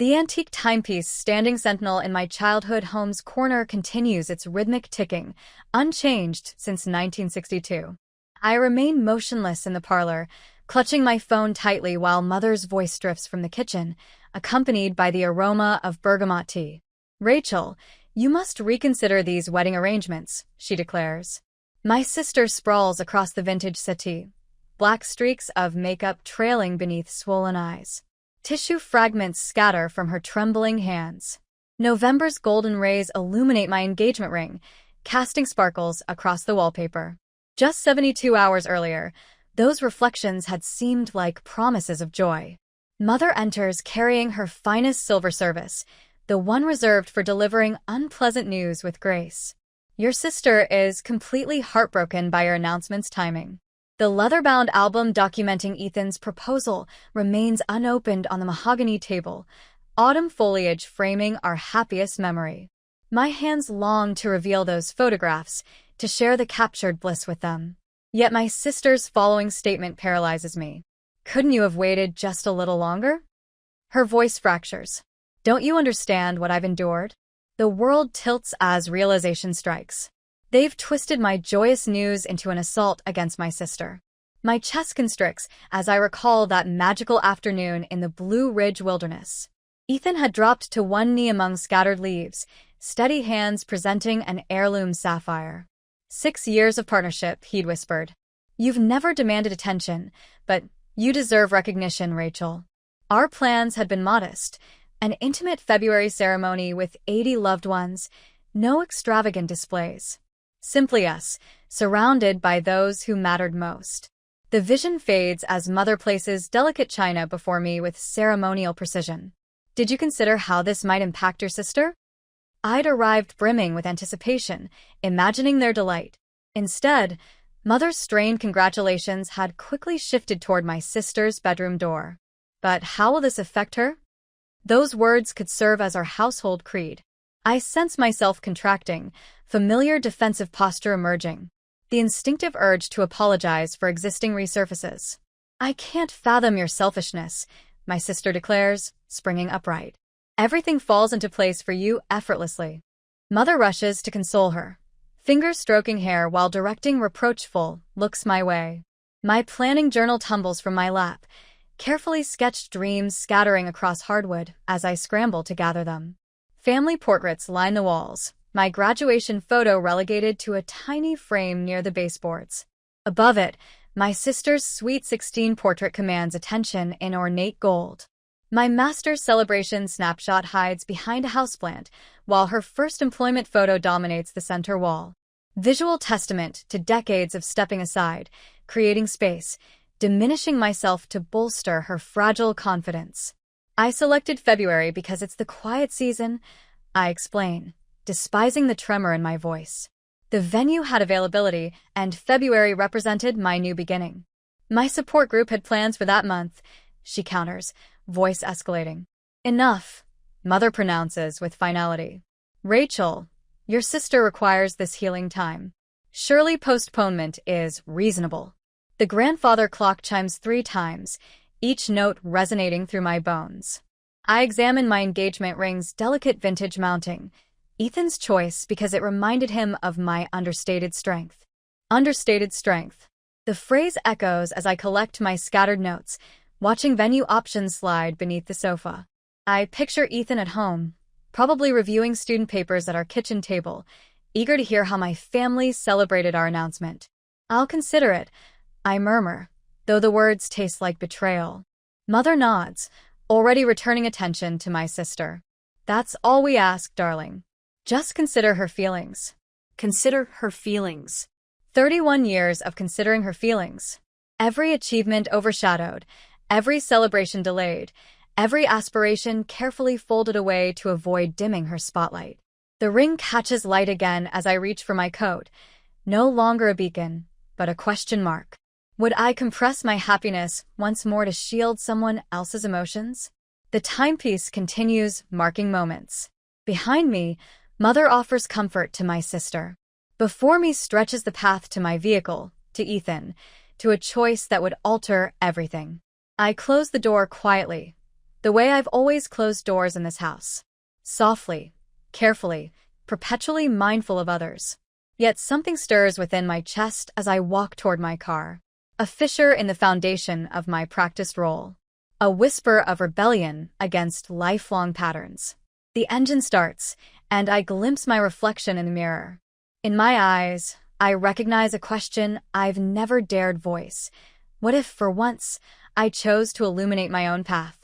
The antique timepiece standing sentinel in my childhood home's corner continues its rhythmic ticking, unchanged since 1962. I remain motionless in the parlor, clutching my phone tightly while Mother's voice drifts from the kitchen, accompanied by the aroma of bergamot tea. "Rachel, you must reconsider these wedding arrangements," she declares. My sister sprawls across the vintage settee, black streaks of makeup trailing beneath swollen eyes. Tissue fragments scatter from her trembling hands. November's golden rays illuminate my engagement ring, casting sparkles across the wallpaper. Just 72 hours earlier, those reflections had seemed like promises of joy. Mother enters carrying her finest silver service, the one reserved for delivering unpleasant news with grace. "Your sister is completely heartbroken by your announcement's timing." The leather-bound album documenting Ethan's proposal remains unopened on the mahogany table, autumn foliage framing our happiest memory. My hands long to reveal those photographs, to share the captured bliss with them. Yet my sister's following statement paralyzes me. "Couldn't you have waited just a little longer?" Her voice fractures. "Don't you understand what I've endured?" The world tilts as realization strikes. They've twisted my joyous news into an assault against my sister. My chest constricts as I recall that magical afternoon in the Blue Ridge wilderness. Ethan had dropped to one knee among scattered leaves, steady hands presenting an heirloom sapphire. 6 years of partnership, he'd whispered. "You've never demanded attention, but you deserve recognition, Rachel." Our plans had been modest, an intimate February ceremony with 80 loved ones, no extravagant displays. Simply us, surrounded by those who mattered most. The vision fades as Mother places delicate china before me with ceremonial precision. "Did you consider how this might impact your sister?" I'd arrived brimming with anticipation, imagining their delight. Instead, Mother's strained congratulations had quickly shifted toward my sister's bedroom door. "But how will this affect her?" Those words could serve as our household creed. I sense myself contracting, familiar defensive posture emerging. The instinctive urge to apologize for existing resurfaces. "I can't fathom your selfishness," my sister declares, springing upright. "Everything falls into place for you effortlessly." Mother rushes to console her, fingers stroking hair while directing reproachful looks my way. My planning journal tumbles from my lap, carefully sketched dreams scattering across hardwood as I scramble to gather them. Family portraits line the walls, my graduation photo relegated to a tiny frame near the baseboards. Above it, my sister's Sweet 16 portrait commands attention in ornate gold. My master's celebration snapshot hides behind a houseplant, while her first employment photo dominates the center wall. Visual testament to decades of stepping aside, creating space, diminishing myself to bolster her fragile confidence. "I selected February because it's the quiet season," I explain, despising the tremor in my voice. The venue had availability, and February represented my new beginning. "My support group had plans for that month," she counters, voice escalating. "Enough," Mother pronounces with finality. "Rachel, your sister requires this healing time. Surely postponement is reasonable." The grandfather clock chimes 3 times, each note resonating through my bones. I examine my engagement ring's delicate vintage mounting, Ethan's choice because it reminded him of my understated strength. Understated strength. The phrase echoes as I collect my scattered notes, watching venue options slide beneath the sofa. I picture Ethan at home, probably reviewing student papers at our kitchen table, eager to hear how my family celebrated our announcement. "I'll consider it," I murmur, though the words taste like betrayal. Mother nods, already returning attention to my sister. "That's all we ask, darling. Just consider her feelings." Consider her feelings. 31 years of considering her feelings. Every achievement overshadowed, every celebration delayed, every aspiration carefully folded away to avoid dimming her spotlight. The ring catches light again as I reach for my coat, no longer a beacon, but a question mark. Would I compress my happiness once more to shield someone else's emotions? The timepiece continues, marking moments. Behind me, Mother offers comfort to my sister. Before me stretches the path to my vehicle, to Ethan, to a choice that would alter everything. I close the door quietly, The way I've always closed doors in this house. Softly, carefully, perpetually mindful of others. Yet something stirs within my chest as I walk toward my car. A fissure in the foundation of my practiced role. A whisper of rebellion against lifelong patterns. The engine starts, and I glimpse my reflection in the mirror. In my eyes, I recognize a question I've never dared voice. What if, for once, I chose to illuminate my own path?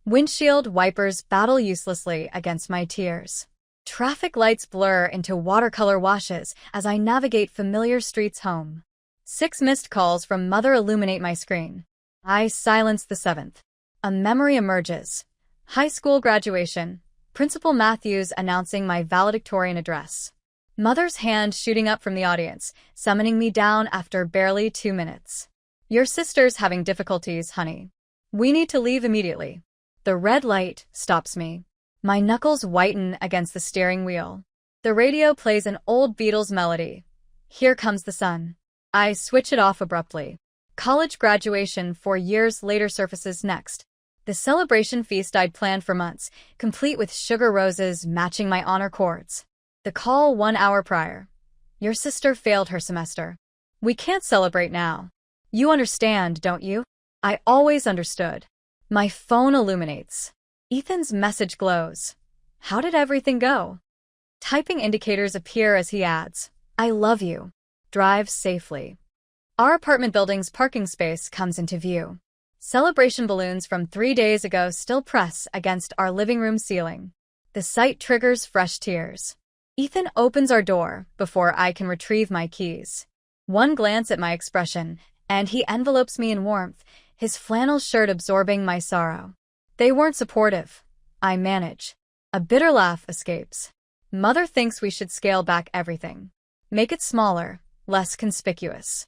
Windshield wipers battle uselessly against my tears. Traffic lights blur into watercolor washes as I navigate familiar streets home. 6 missed calls from mother illuminate my screen. I silence the 7th. A memory emerges. High school graduation. Principal Matthews announcing my valedictorian address. Mother's hand shooting up from the audience, summoning me down after barely 2 minutes. Your sister's having difficulties, honey. We need to leave immediately. The red light stops me. My knuckles whiten against the steering wheel. The radio plays an old Beatles melody. Here Comes the Sun. I switch it off abruptly. College graduation 4 years later surfaces next. The celebration feast I'd planned for months, complete with sugar roses matching my honor cords. The call 1 hour prior. Your sister failed her semester. We can't celebrate now. You understand, don't you? I always understood. My phone illuminates. Ethan's message glows. How did everything go? Typing indicators appear as he adds, I love you. Drive safely. Our apartment building's parking space comes into view. Celebration balloons from 3 days ago still press against our living room ceiling. The sight triggers fresh tears. Ethan opens our door before I can retrieve my keys. One glance at my expression, and he envelopes me in warmth, his flannel shirt absorbing my sorrow. They weren't supportive. I manage. A bitter laugh escapes. Mother thinks we should scale back everything. Make it smaller, less conspicuous.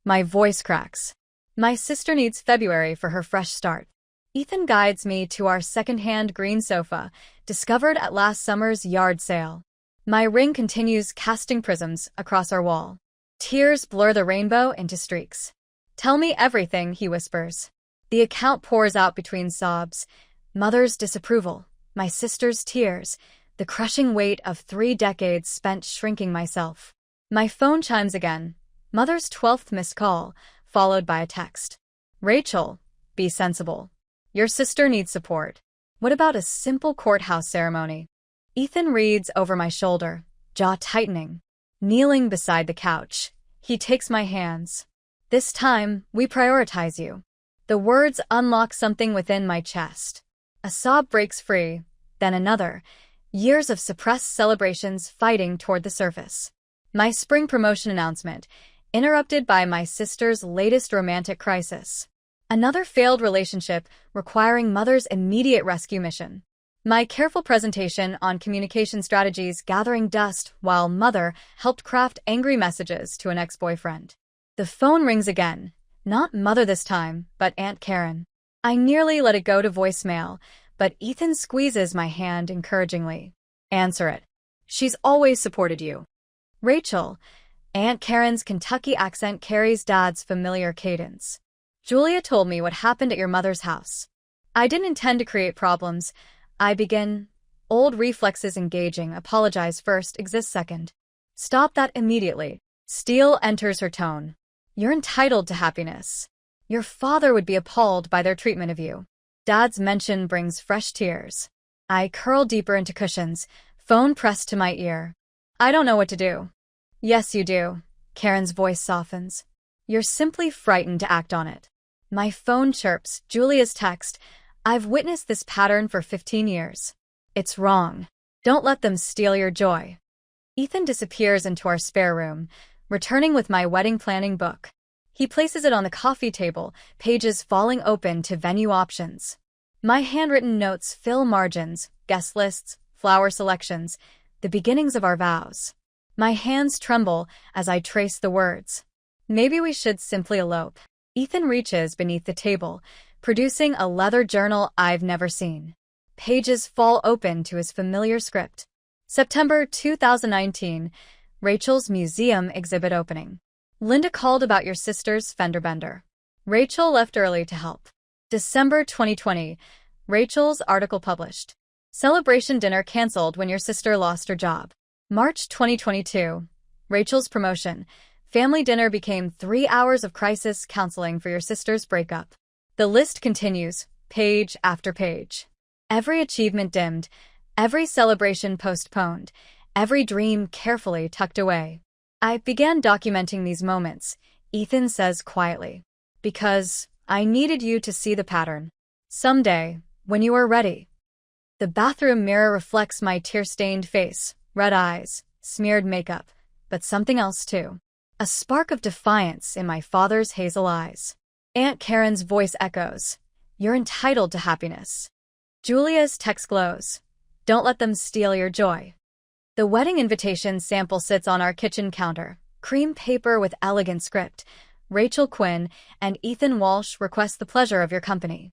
My voice cracks. My sister needs February for her fresh start. Ethan guides me to our second-hand green sofa, discovered at last summer's yard sale. My ring continues casting prisms across our wall. Tears blur the rainbow into streaks. Tell me everything, he whispers. The account pours out between sobs. Mother's disapproval, my sister's tears, the crushing weight of 3 decades spent shrinking myself. My phone chimes again. Mother's 12th missed call, followed by a text. Rachel, be sensible. Your sister needs support. What about a simple courthouse ceremony? Ethan reads over my shoulder, jaw tightening. Kneeling beside the couch, he takes my hands. This time, we prioritize you. The words unlock something within my chest. A sob breaks free, then another. Years of suppressed celebrations fighting toward the surface. My spring promotion announcement, interrupted by my sister's latest romantic crisis. Another failed relationship requiring mother's immediate rescue mission. My careful presentation on communication strategies gathering dust while mother helped craft angry messages to an ex-boyfriend. The phone rings again. Not mother this time, but Aunt Karen. I nearly let it go to voicemail, but Ethan squeezes my hand encouragingly. Answer it. She's always supported you. Rachel. Aunt Karen's Kentucky accent carries Dad's familiar cadence. Julia told me what happened at your mother's house. I didn't intend to create problems. I begin. Old reflexes engaging, apologize first, exist second. Stop that immediately. Steel enters her tone. You're entitled to happiness. Your father would be appalled by their treatment of you. Dad's mention brings fresh tears. I curl deeper into cushions, phone pressed to my ear. I don't know what to do. Yes, you do. Karen's voice softens. You're simply frightened to act on it. My phone chirps, Julia's text. I've witnessed this pattern for 15 years. It's wrong. Don't let them steal your joy. Ethan disappears into our spare room, returning with my wedding planning book. He places it on the coffee table, pages falling open to venue options. My handwritten notes fill margins, guest lists, flower selections, the beginnings of our vows. My hands tremble as I trace the words. Maybe we should simply elope. Ethan reaches beneath the table, producing a leather journal I've never seen. Pages fall open to his familiar script. September 2019, Rachel's museum exhibit opening. Linda called about your sister's fender bender. Rachel left early to help. December 2020, Rachel's article published. Celebration dinner canceled when your sister lost her job. March 2022. Rachel's promotion. Family dinner became 3 hours of crisis counseling for your sister's breakup. The list continues, page after page. Every achievement dimmed, every celebration postponed, every dream carefully tucked away. I began documenting these moments, Ethan says quietly, because I needed you to see the pattern. Someday, when you are ready. The bathroom mirror reflects my tear-stained face, red eyes, smeared makeup, but something else too. A spark of defiance in my father's hazel eyes. Aunt Karen's voice echoes, "You're entitled to happiness." Julia's text glows, "Don't let them steal your joy." The wedding invitation sample sits on our kitchen counter, cream paper with elegant script. Rachel Quinn and Ethan Walsh request the pleasure of your company.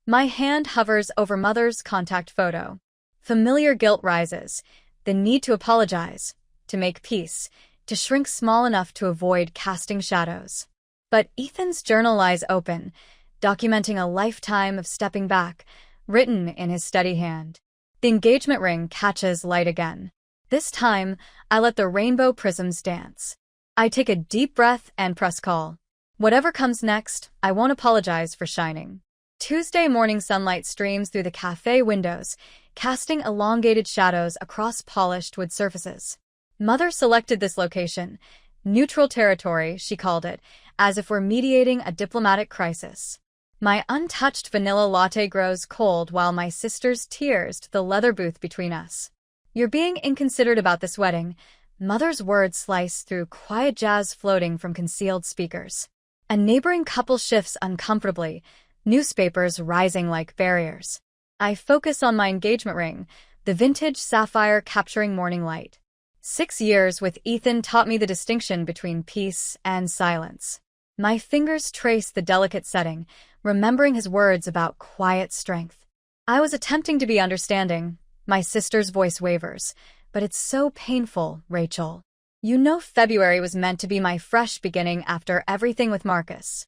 My hand hovers over mother's contact photo. Familiar guilt rises, the need to apologize, to make peace, to shrink small enough to avoid casting shadows. But Ethan's journal lies open, documenting a lifetime of stepping back, written in his steady hand. The engagement ring catches light again. This time, I let the rainbow prisms dance. I take a deep breath and press call. Whatever comes next, I won't apologize for shining. Tuesday morning sunlight streams through the cafe windows, casting elongated shadows across polished wood surfaces. Mother selected this location, neutral territory, she called it, as if we're mediating a diplomatic crisis. My untouched vanilla latte grows cold while my sister's tears to the leather booth between us. "You're being inconsiderate about this wedding," Mother's words slice through quiet jazz floating from concealed speakers. A neighboring couple shifts uncomfortably, newspapers rising like barriers. I focus on my engagement ring, the vintage sapphire capturing morning light. 6 years with Ethan taught me the distinction between peace and silence. My fingers trace the delicate setting, remembering his words about quiet strength. I was attempting to be understanding. My sister's voice wavers. "But it's so painful, Rachel. You know February was meant to be my fresh beginning after everything with Marcus."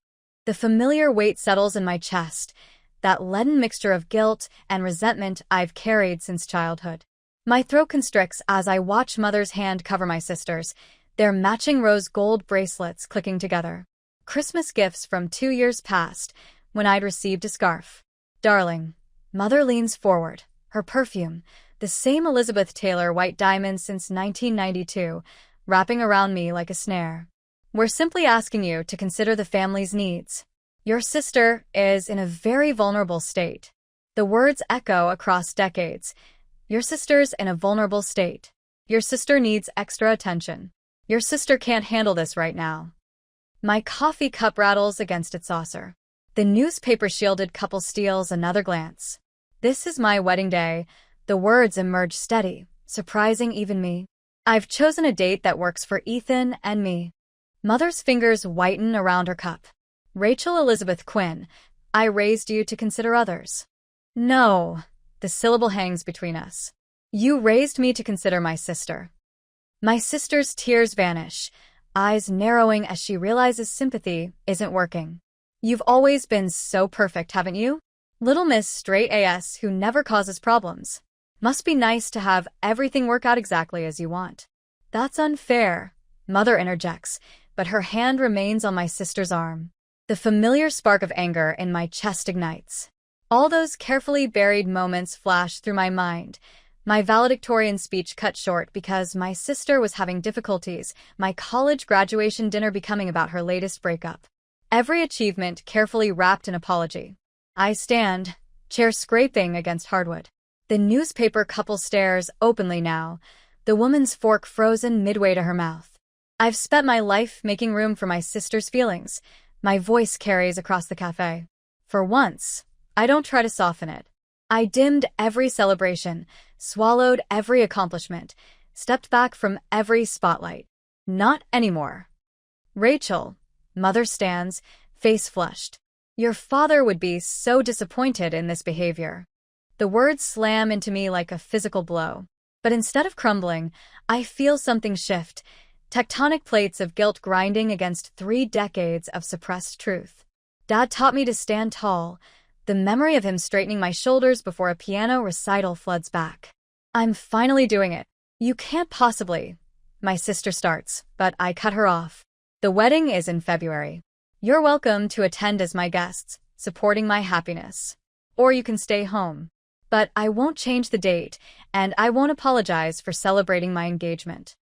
The familiar weight settles in my chest, that leaden mixture of guilt and resentment I've carried since childhood. My throat constricts as I watch Mother's hand cover my sister's, their matching rose gold bracelets clicking together. Christmas gifts from 2 years past, when I'd received a scarf. "Darling." Mother leans forward, her perfume, the same Elizabeth Taylor white diamond since 1992, wrapping around me like a snare. "We're simply asking you to consider the family's needs. Your sister is in a very vulnerable state." The words echo across decades. Your sister's in a vulnerable state. Your sister needs extra attention. Your sister can't handle this right now. My coffee cup rattles against its saucer. The newspaper-shielded couple steals another glance. "This is my wedding day." The words emerge steady, surprising even me. "I've chosen a date that works for Ethan and me." Mother's fingers whiten around her cup. "Rachel Elizabeth Quinn, I raised you to consider others." "No." The syllable hangs between us. "You raised me to consider my sister." My sister's tears vanish, eyes narrowing as she realizes sympathy isn't working. "You've always been so perfect, haven't you? Little Miss Straight AS who never causes problems. Must be nice to have everything work out exactly as you want." "That's unfair," Mother interjects, but her hand remains on my sister's arm. The familiar spark of anger in my chest ignites. All those carefully buried moments flash through my mind. My valedictorian speech cut short because my sister was having difficulties, my college graduation dinner becoming about her latest breakup. Every achievement carefully wrapped in apology. I stand, chair scraping against hardwood. The newspaper couple stares openly now, the woman's fork frozen midway to her mouth. I've spent my life making room for my sister's feelings. My voice carries across the cafe. For once, I don't try to soften it. I dimmed every celebration, swallowed every accomplishment, stepped back from every spotlight. Not anymore. "Rachel," Mother stands, face flushed. "Your father would be so disappointed in this behavior." The words slam into me like a physical blow. But instead of crumbling, I feel something shift, tectonic plates of guilt grinding against 3 decades of suppressed truth. Dad taught me to stand tall. The memory of him straightening my shoulders before a piano recital floods back. I'm finally doing it. You can't possibly. My sister starts, but I cut her off. The wedding is in February. You're welcome to attend as my guests, supporting my happiness. Or you can stay home. But I won't change the date, and I won't apologize for celebrating my engagement.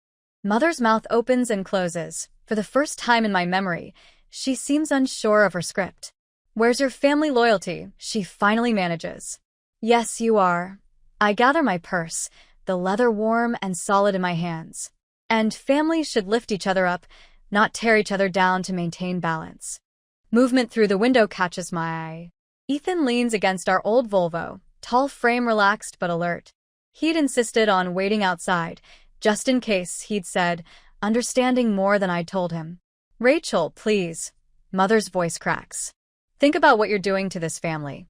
Mother's mouth opens and closes. For the first time in my memory, she seems unsure of her script. Where's your family loyalty? She finally manages. Yes, you are. I gather my purse, the leather warm and solid in my hands. And families should lift each other up, not tear each other down to maintain balance. Movement through the window catches my eye. Ethan leans against our old Volvo, tall frame relaxed but alert. He'd insisted on waiting outside, just in case, he'd said, understanding more than I'd told him. Rachel, please. Mother's voice cracks. Think about what you're doing to this family.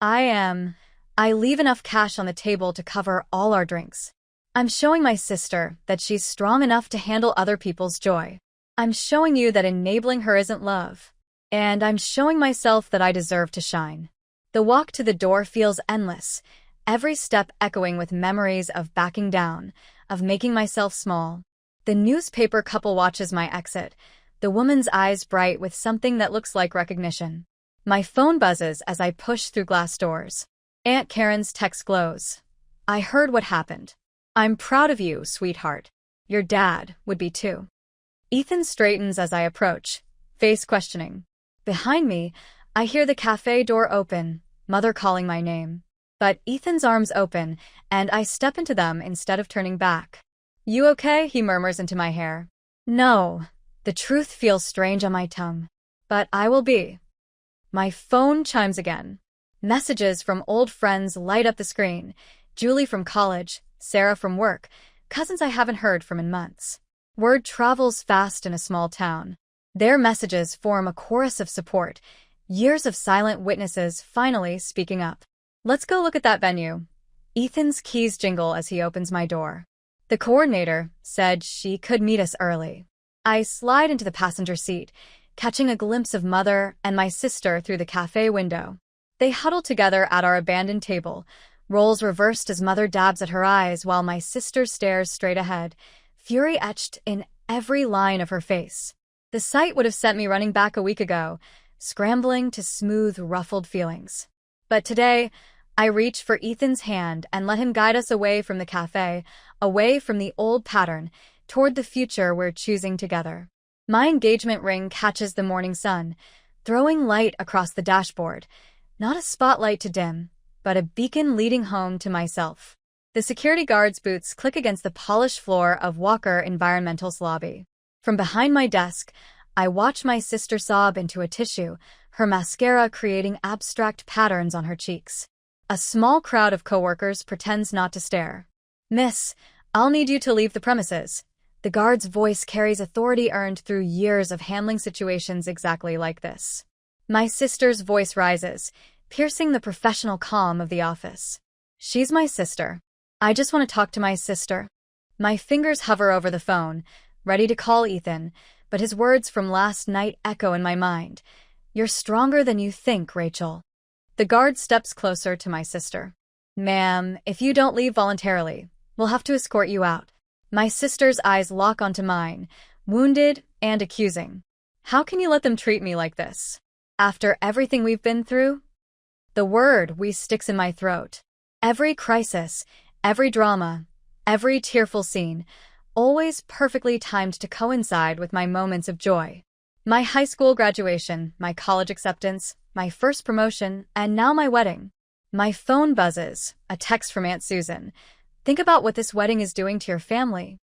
I leave enough cash on the table to cover all our drinks. I'm showing my sister that she's strong enough to handle other people's joy. I'm showing you that enabling her isn't love. And I'm showing myself that I deserve to shine. The walk to the door feels endless, every step echoing with memories of backing down, of making myself small. The newspaper couple watches my exit, the woman's eyes bright with something that looks like recognition. My phone buzzes as I push through glass doors. Aunt Karen's text glows. I heard what happened. I'm proud of you, sweetheart. Your dad would be too. Ethan straightens as I approach, face questioning. Behind me, I hear the cafe door open, Mother calling my name. But Ethan's arms open, and I step into them instead of turning back. You okay? He murmurs into my hair. No. The truth feels strange on my tongue. But I will be. My phone chimes again. Messages from old friends light up the screen. Julie from college, Sarah from work, cousins I haven't heard from in months. Word travels fast in a small town. Their messages form a chorus of support, years of silent witnesses finally speaking up. Let's go look at that venue. Ethan's keys jingle as he opens my door. The coordinator said she could meet us early. I slide into the passenger seat, catching a glimpse of Mother and my sister through the cafe window. They huddle together at our abandoned table, roles reversed as Mother dabs at her eyes while my sister stares straight ahead, fury etched in every line of her face. The sight would have sent me running back a week ago, scrambling to smooth ruffled feelings. But today, I reach for Ethan's hand and let him guide us away from the cafe, away from the old pattern, toward the future we're choosing together. My engagement ring catches the morning sun, throwing light across the dashboard, not a spotlight to dim, but a beacon leading home to myself. The security guard's boots click against the polished floor of Walker Environmental's lobby. From behind my desk, I watch my sister sob into a tissue, her mascara creating abstract patterns on her cheeks. A small crowd of coworkers pretends not to stare. Miss, I'll need you to leave the premises. The guard's voice carries authority earned through years of handling situations exactly like this. My sister's voice rises, piercing the professional calm of the office. She's my sister. I just want to talk to my sister. My fingers hover over the phone, ready to call Ethan, but his words from last night echo in my mind. You're stronger than you think, Rachel. The guard steps closer to my sister. Ma'am, if you don't leave voluntarily, we'll have to escort you out. My sister's eyes lock onto mine, wounded and accusing. How can you let them treat me like this? After everything we've been through? The word "we" sticks in my throat. Every crisis, every drama, every tearful scene, always perfectly timed to coincide with my moments of joy. My high school graduation, my college acceptance, my first promotion, and now my wedding. My phone buzzes, a text from Aunt Susan. Think about what this wedding is doing to your family.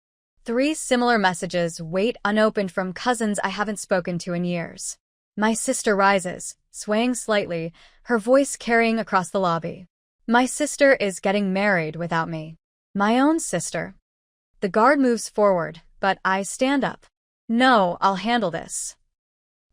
3 similar messages wait unopened from cousins I haven't spoken to in years. My sister rises, swaying slightly, her voice carrying across the lobby. My sister is getting married without me. My own sister. The guard moves forward, but I stand up. No, I'll handle this.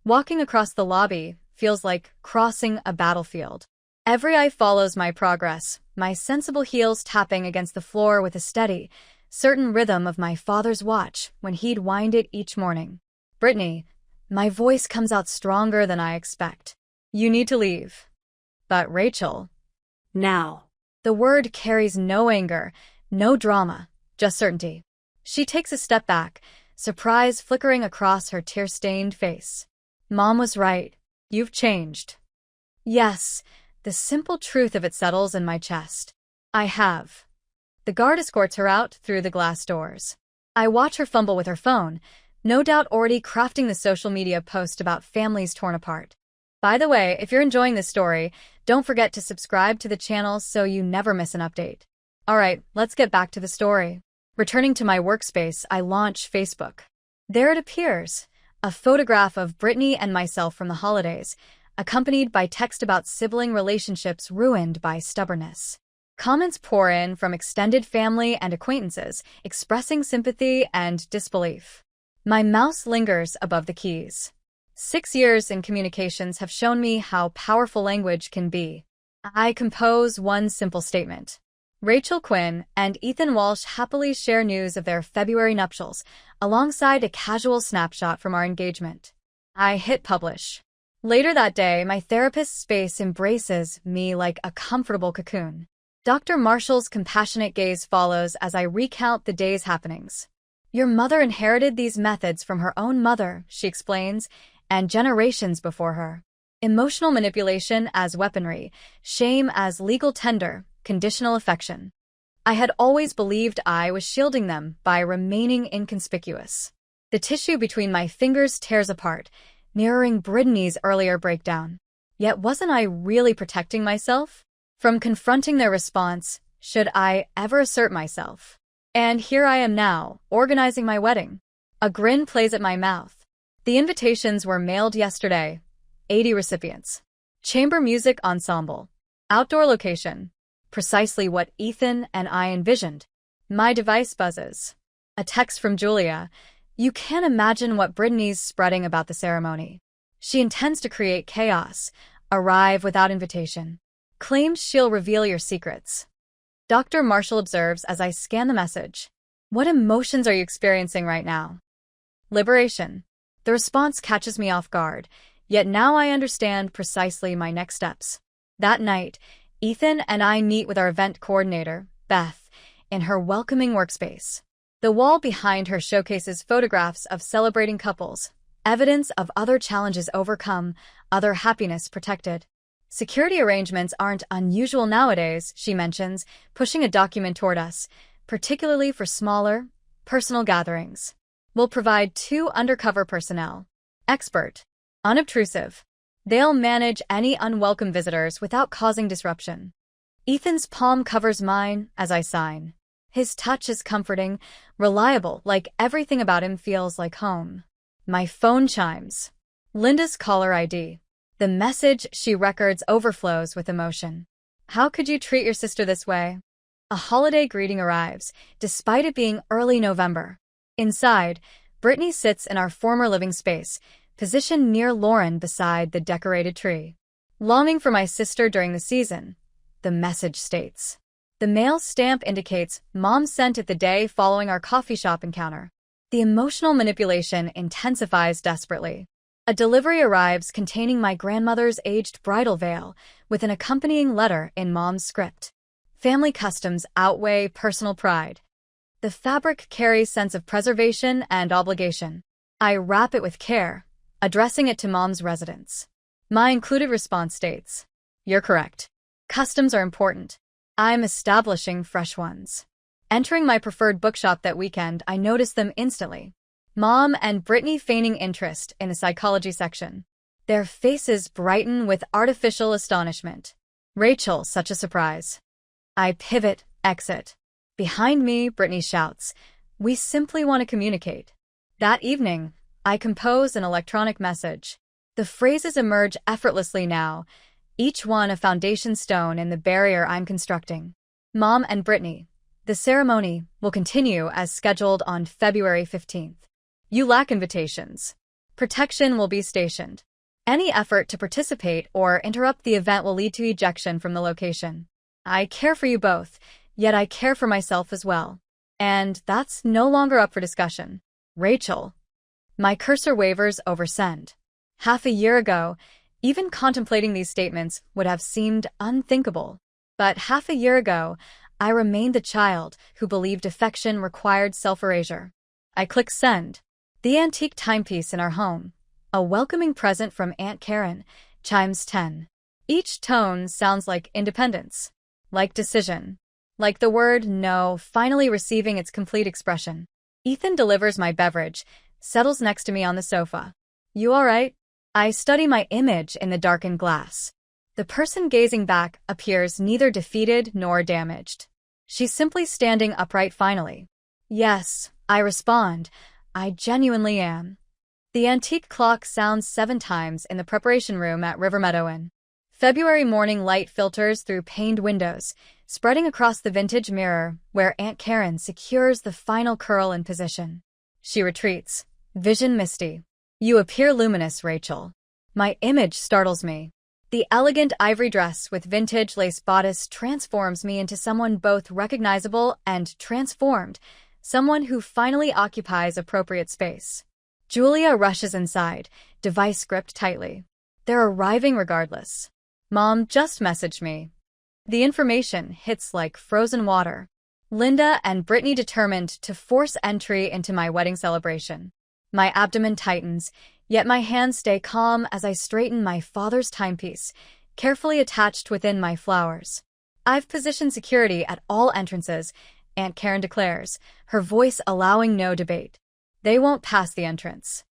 Walking across the lobby feels like crossing a battlefield. Every eye follows my progress, my sensible heels tapping against the floor with a steady, certain rhythm of my father's watch when he'd wind it each morning. Brittany, my voice comes out stronger than I expect. You need to leave. But Rachel, Now. the word carries no anger, no drama, just certainty. She takes a step back, surprise flickering across her tear-stained face. Mom was right. You've changed. Yes, the simple truth of it settles in my chest. I have. The guard escorts her out through the glass doors. I watch her fumble with her phone, no doubt already crafting the social media post about families torn apart. By the way, if you're enjoying this story, don't forget to subscribe to the channel so you never miss an update. Alright, let's get back to the story. Returning to my workspace, I launch Facebook. There it appears, a photograph of Brittany and myself from the holidays, accompanied by text about sibling relationships ruined by stubbornness. Comments pour in from extended family and acquaintances, expressing sympathy and disbelief. My mouse lingers above the keys. 6 years in communications have shown me how powerful language can be. I compose one simple statement. Rachel Quinn and Ethan Walsh happily share news of their February nuptials, alongside a casual snapshot from our engagement. I hit publish. Later that day, my therapist's space embraces me like a comfortable cocoon. Dr. Marshall's compassionate gaze follows as I recount the day's happenings. Your mother inherited these methods from her own mother, she explains, and generations before her. Emotional manipulation as weaponry, shame as legal tender, conditional affection. I had always believed I was shielding them by remaining inconspicuous. The tissue between my fingers tears apart, mirroring Brittany's earlier breakdown. Yet wasn't I really protecting myself from confronting their response, should I ever assert myself? And here I am now, organizing my wedding. A grin plays at my mouth. The invitations were mailed yesterday. 80 recipients. Chamber music ensemble. Outdoor location. Precisely what Ethan and I envisioned. My device buzzes. A text from Julia. You can't imagine what Brittany's spreading about the ceremony. She intends to create chaos. Arrive without invitation. Claims she'll reveal your secrets. Dr. Marshall observes as I scan the message. What emotions are you experiencing right now? Liberation. The response catches me off guard, yet now I understand precisely my next steps. That night, Ethan and I meet with our event coordinator, Beth, in her welcoming workspace. The wall behind her showcases photographs of celebrating couples, evidence of other challenges overcome, other happiness protected. Security arrangements aren't unusual nowadays, she mentions, pushing a document toward us, particularly for smaller, personal gatherings. We'll provide 2 undercover personnel. Expert. Unobtrusive. They'll manage any unwelcome visitors without causing disruption. Ethan's palm covers mine as I sign. His touch is comforting, reliable, like everything about him feels like home. My phone chimes. Linda's caller ID. The message she records overflows with emotion. How could you treat your sister this way? A holiday greeting arrives, despite it being early November. Inside, Brittany sits in our former living space, positioned near Lauren beside the decorated tree. Longing for my sister during the season, the message states. The mail stamp indicates Mom sent it the day following our coffee shop encounter. The emotional manipulation intensifies desperately. A delivery arrives containing my grandmother's aged bridal veil, with an accompanying letter in Mom's script. Family customs outweigh personal pride. The fabric carries sense of preservation and obligation. I wrap it with care, addressing it to Mom's residence. My included response states, "You're correct. Customs are important. I'm establishing fresh ones." Entering my preferred bookshop that weekend, I noticed them instantly. Mom and Brittany feigning interest in the psychology section. Their faces brighten with artificial astonishment. Rachel, such a surprise. I pivot, exit. Behind me, Brittany shouts, "We simply want to communicate." That evening, I compose an electronic message. The phrases emerge effortlessly now, each one a foundation stone in the barrier I'm constructing. Mom and Brittany, the ceremony will continue as scheduled on February 15th. You lack invitations. Protection will be stationed. Any effort to participate or interrupt the event will lead to ejection from the location. I care for you both, yet I care for myself as well. And that's no longer up for discussion. Rachel. My cursor wavers over send. Half a year ago, Even contemplating these statements would have seemed unthinkable. But half a year ago, I remained the child who believed affection required self-erasure. I click send. The antique timepiece in our home, a welcoming present from Aunt Karen, chimes 10. Each tone sounds like independence, like decision, like the word no finally receiving its complete expression. Ethan delivers my beverage, settles next to me on the sofa. You all right? I study my image in the darkened glass. The person gazing back appears neither defeated nor damaged. She's simply standing upright finally. Yes, I respond. I genuinely am. The antique clock sounds 7 times in the preparation room at River Meadow Inn. February morning light filters through paned windows, spreading across the vintage mirror where Aunt Karen secures the final curl in position. She retreats, vision misty. You appear luminous, Rachel. My image startles me. The elegant ivory dress with vintage lace bodice transforms me into someone both recognizable and transformed, someone who finally occupies appropriate space. Julia rushes inside, device gripped tightly. They're arriving regardless. Mom just messaged me. The information hits like frozen water. Linda and Brittany determined to force entry into my wedding celebration. My abdomen tightens, yet my hands stay calm as I straighten my father's timepiece, carefully attached within my flowers. I've positioned security at all entrances, Aunt Karen declares, her voice allowing no debate. They won't pass the entrance.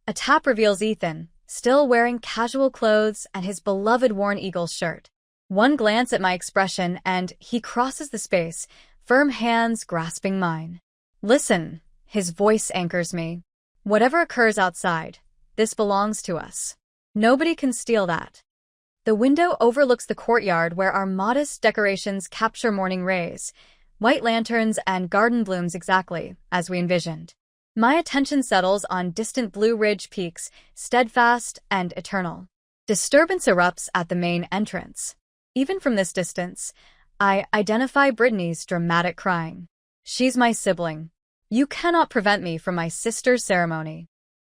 A tap reveals Ethan, still wearing casual clothes and his beloved worn Eagles shirt. One glance at my expression and he crosses the space, firm hands grasping mine. Listen, his voice anchors me. Whatever occurs outside, this belongs to us. Nobody can steal that. The window overlooks the courtyard where our modest decorations capture morning rays, white lanterns and garden blooms exactly as we envisioned. My attention settles on distant Blue Ridge peaks, steadfast and eternal. Disturbance erupts at the main entrance. Even from this distance, I identify Brittany's dramatic crying. She's my sibling. You cannot prevent me from my sister's ceremony.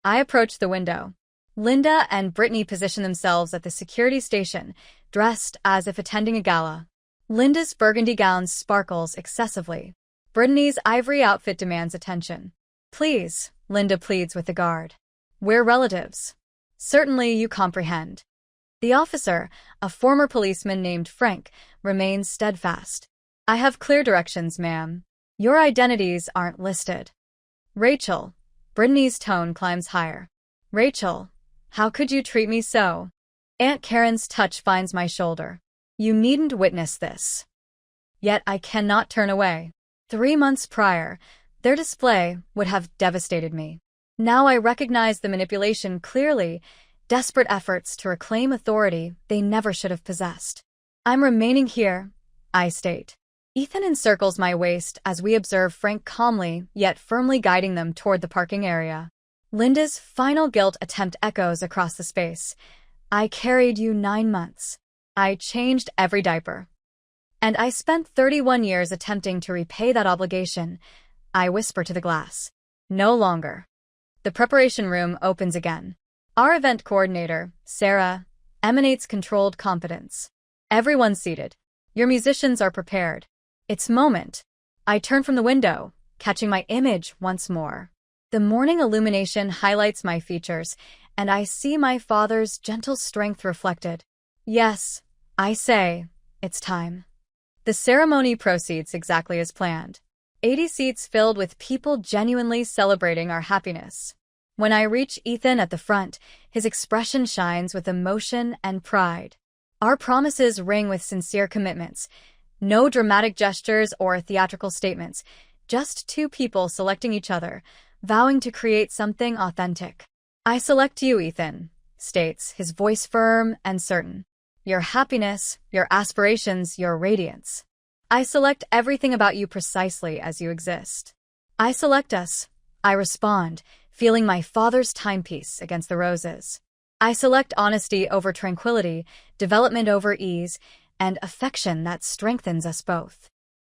I approach the window. Linda and Brittany position themselves at the security station, dressed as if attending a gala. Linda's burgundy gown sparkles excessively. Brittany's ivory outfit demands attention. Please, Linda pleads with the guard. We're relatives. Certainly you comprehend. The officer, a former policeman named Frank, remains steadfast. I have clear directions, ma'am. Your identities aren't listed. Rachel. Brittany's tone climbs higher. Rachel, how could you treat me so? Aunt Karen's touch finds my shoulder. You needn't witness this. Yet I cannot turn away. 3 months prior, their display would have devastated me. Now I recognize the manipulation clearly, desperate efforts to reclaim authority they never should have possessed. I'm remaining here, I state. Ethan encircles my waist as we observe Frank calmly yet firmly guiding them toward the parking area. Linda's final guilt attempt echoes across the space. I carried you 9 months. I changed every diaper. And I spent 31 years attempting to repay that obligation. I whisper to the glass. No longer. The preparation room opens again. Our event coordinator, Sarah, emanates controlled confidence. Everyone's seated. Your musicians are prepared. It's moment. I turn from the window, catching my image once more. The morning illumination highlights my features, and I see my father's gentle strength reflected. Yes, I say, it's time. The ceremony proceeds exactly as planned. 80 seats filled with people genuinely celebrating our happiness. When I reach Ethan at the front, his expression shines with emotion and pride. Our promises ring with sincere commitments. No dramatic gestures or theatrical statements, just 2 people selecting each other, vowing to create something authentic. I select you, Ethan, states, his voice firm and certain. Your happiness, your aspirations, your radiance. I select everything about you precisely as you exist. I select us, I respond, feeling my father's timepiece against the roses. I select honesty over tranquility, development over ease, and affection that strengthens us both.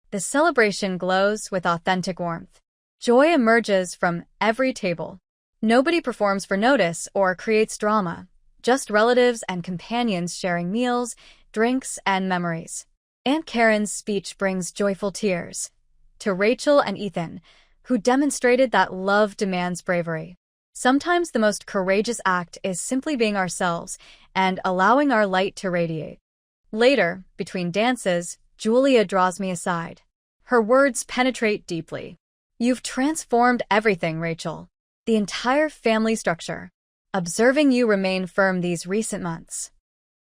The celebration glows with authentic warmth. Joy emerges from every table. Nobody performs for notice or creates drama. just relatives and companions sharing meals, drinks, and memories. Aunt Karen's speech brings joyful tears. To Rachel and Ethan, who demonstrated that love demands bravery. Sometimes the most courageous act is simply being ourselves and allowing our light to radiate. Later, between dances, Julia draws me aside. Her words penetrate deeply. You've transformed everything, Rachel. The entire family structure. Observing you remain firm these recent months.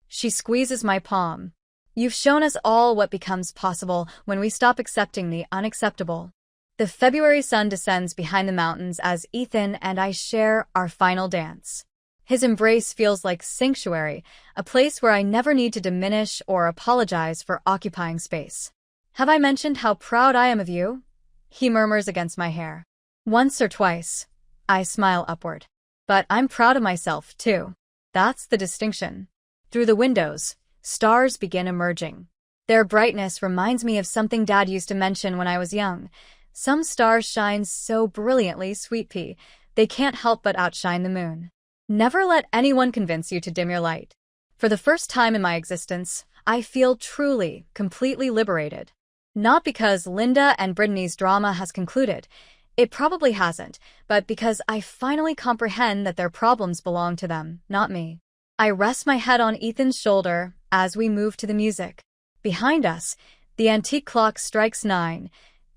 She squeezes my palm. You've shown us all what becomes possible when we stop accepting the unacceptable. The February sun descends behind the mountains as Ethan and I share our final dance. His embrace feels like sanctuary, a place where I never need to diminish or apologize for occupying space. Have I mentioned how proud I am of you? He murmurs against my hair. Once or twice. I smile upward. But I'm proud of myself, too. That's the distinction. Through the windows, stars begin emerging. Their brightness reminds me of something Dad used to mention when I was young. Some stars shine so brilliantly, Sweet Pea, they can't help but outshine the moon. Never let anyone convince you to dim your light. For the first time in my existence, I feel truly, completely liberated. Not because Linda and Brittany's drama has concluded. It probably hasn't, but because I finally comprehend that their problems belong to them, not me. I rest my head on Ethan's shoulder as we move to the music. Behind us, the antique clock strikes 9,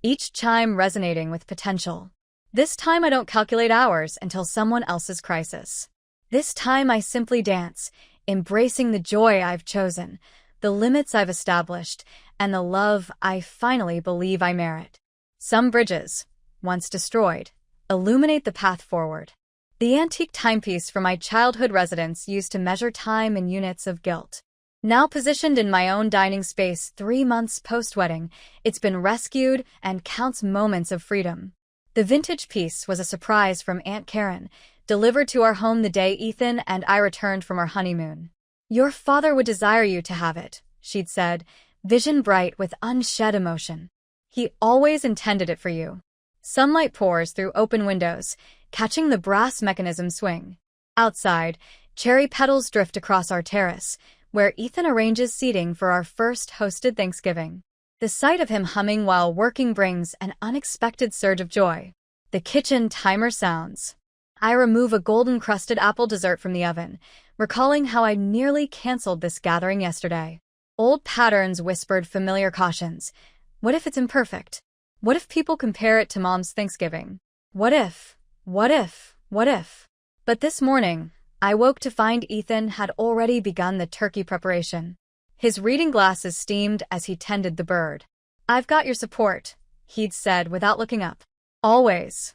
each chime resonating with potential. This time I don't calculate hours until someone else's crisis. This time I simply dance, embracing the joy I've chosen, the limits I've established, and the love I finally believe I merit. Some bridges, once destroyed, illuminate the path forward. The antique timepiece from my childhood residence used to measure time in units of guilt. Now positioned in my own dining space 3 months post-wedding, it's been rescued and counts moments of freedom. The vintage piece was a surprise from Aunt Karen, delivered to our home the day Ethan and I returned from our honeymoon. Your father would desire you to have it, she'd said, vision bright with unshed emotion. He always intended it for you. Sunlight pours through open windows, catching the brass mechanism swing. Outside, cherry petals drift across our terrace, where Ethan arranges seating for our first hosted Thanksgiving. The sight of him humming while working brings an unexpected surge of joy. The kitchen timer sounds. I remove a golden-crusted apple dessert from the oven, recalling how I nearly canceled this gathering yesterday. Old patterns whispered familiar cautions. What if it's imperfect? What if people compare it to Mom's Thanksgiving? What if? What if? What if? But this morning, I woke to find Ethan had already begun the turkey preparation. His reading glasses steamed as he tended the bird. I've got your support, he'd said without looking up. Always.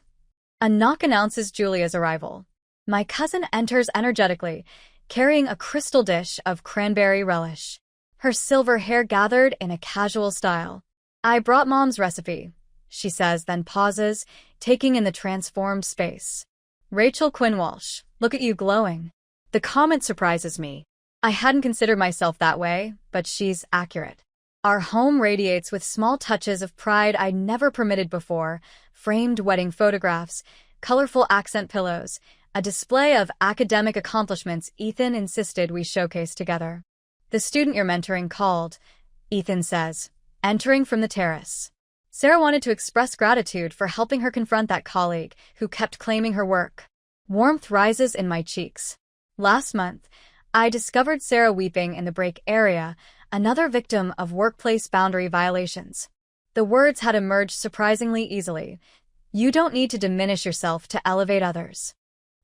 A knock announces Julia's arrival. My cousin enters energetically, carrying a crystal dish of cranberry relish. Her silver hair gathered in a casual style. I brought Mom's recipe, she says, then pauses, taking in the transformed space. Rachel Quinn Walsh, look at you glowing. The comment surprises me. I hadn't considered myself that way, but she's accurate. Our home radiates with small touches of pride I'd never permitted before, framed wedding photographs, colorful accent pillows, a display of academic accomplishments Ethan insisted we showcase together. The student you're mentoring called, Ethan says, entering from the terrace. Sarah wanted to express gratitude for helping her confront that colleague who kept claiming her work. Warmth rises in my cheeks. Last month, I discovered Sarah weeping in the break area, another victim of workplace boundary violations. The words had emerged surprisingly easily. You don't need to diminish yourself to elevate others.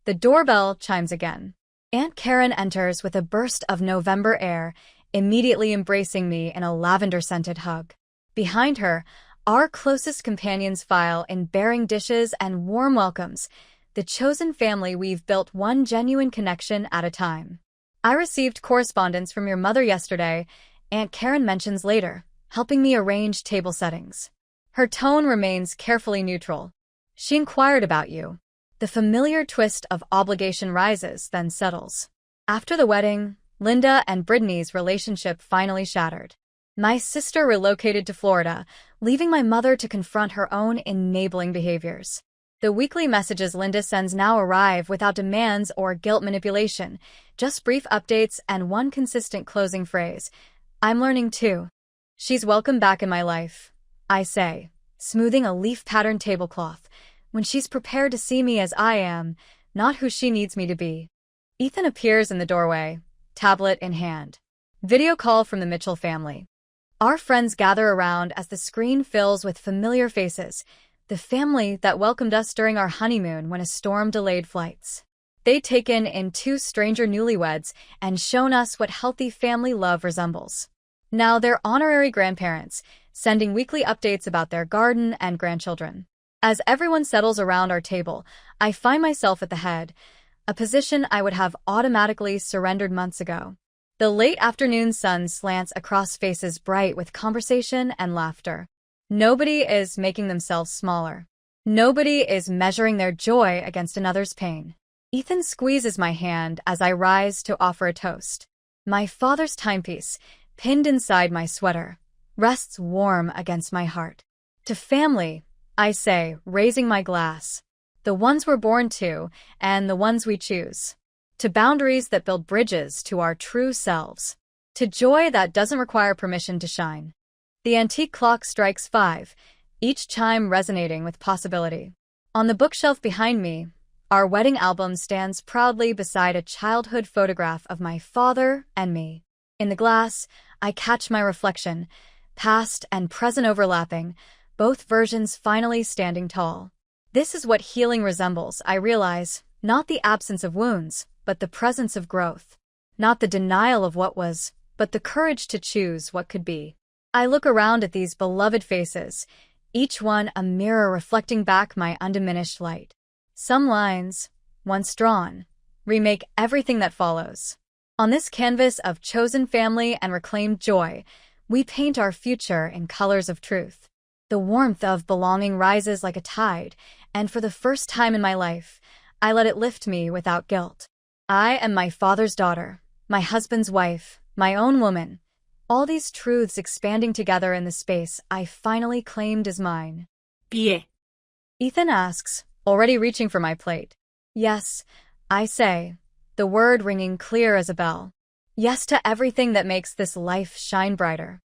The doorbell chimes again. Aunt Karen enters with a burst of November air, immediately embracing me in a lavender-scented hug. Behind her, our closest companions file in bearing dishes and warm welcomes, the chosen family we've built one genuine connection at a time. I received correspondence from your mother yesterday, Aunt Karen mentions later, helping me arrange table settings. Her tone remains carefully neutral. She inquired about you. The familiar twist of obligation rises, then settles. After the wedding, Linda and Brittany's relationship finally shattered. My sister relocated to Florida, leaving my mother to confront her own enabling behaviors. The weekly messages Linda sends now arrive without demands or guilt manipulation, just brief updates and one consistent closing phrase. I'm learning too. She's welcome back in my life, I say, smoothing a leaf-patterned tablecloth, when she's prepared to see me as I am, not who she needs me to be. Ethan appears in the doorway, tablet in hand. Video call from the Mitchell family. Our friends gather around as the screen fills with familiar faces, the family that welcomed us during our honeymoon when a storm delayed flights. They'd taken in two stranger newlyweds and shown us what healthy family love resembles. Now they're honorary grandparents, sending weekly updates about their garden and grandchildren. As everyone settles around our table, I find myself at the head, a position I would have automatically surrendered months ago. The late afternoon sun slants across faces bright with conversation and laughter. Nobody is making themselves smaller. Nobody is measuring their joy against another's pain. Ethan squeezes my hand as I rise to offer a toast. My father's timepiece, pinned inside my sweater, rests warm against my heart. To family, I say, raising my glass. The ones we're born to, and the ones we choose. To boundaries that build bridges to our true selves. To joy that doesn't require permission to shine. The antique clock strikes 5, each chime resonating with possibility. On the bookshelf behind me, our wedding album stands proudly beside a childhood photograph of my father and me. In the glass, I catch my reflection, past and present overlapping, both versions finally standing tall. This is what healing resembles, I realize, not the absence of wounds, but the presence of growth. Not the denial of what was, but the courage to choose what could be. I look around at these beloved faces, each one a mirror reflecting back my undiminished light. Some lines, once drawn, remake everything that follows. On this canvas of chosen family and reclaimed joy, we paint our future in colors of truth. The warmth of belonging rises like a tide, and for the first time in my life, I let it lift me without guilt. I am my father's daughter, my husband's wife, my own woman. All these truths expanding together in the space I finally claimed as mine. Bien. Ethan asks, already reaching for my plate. Yes, I say, the word ringing clear as a bell. Yes to everything that makes this life shine brighter.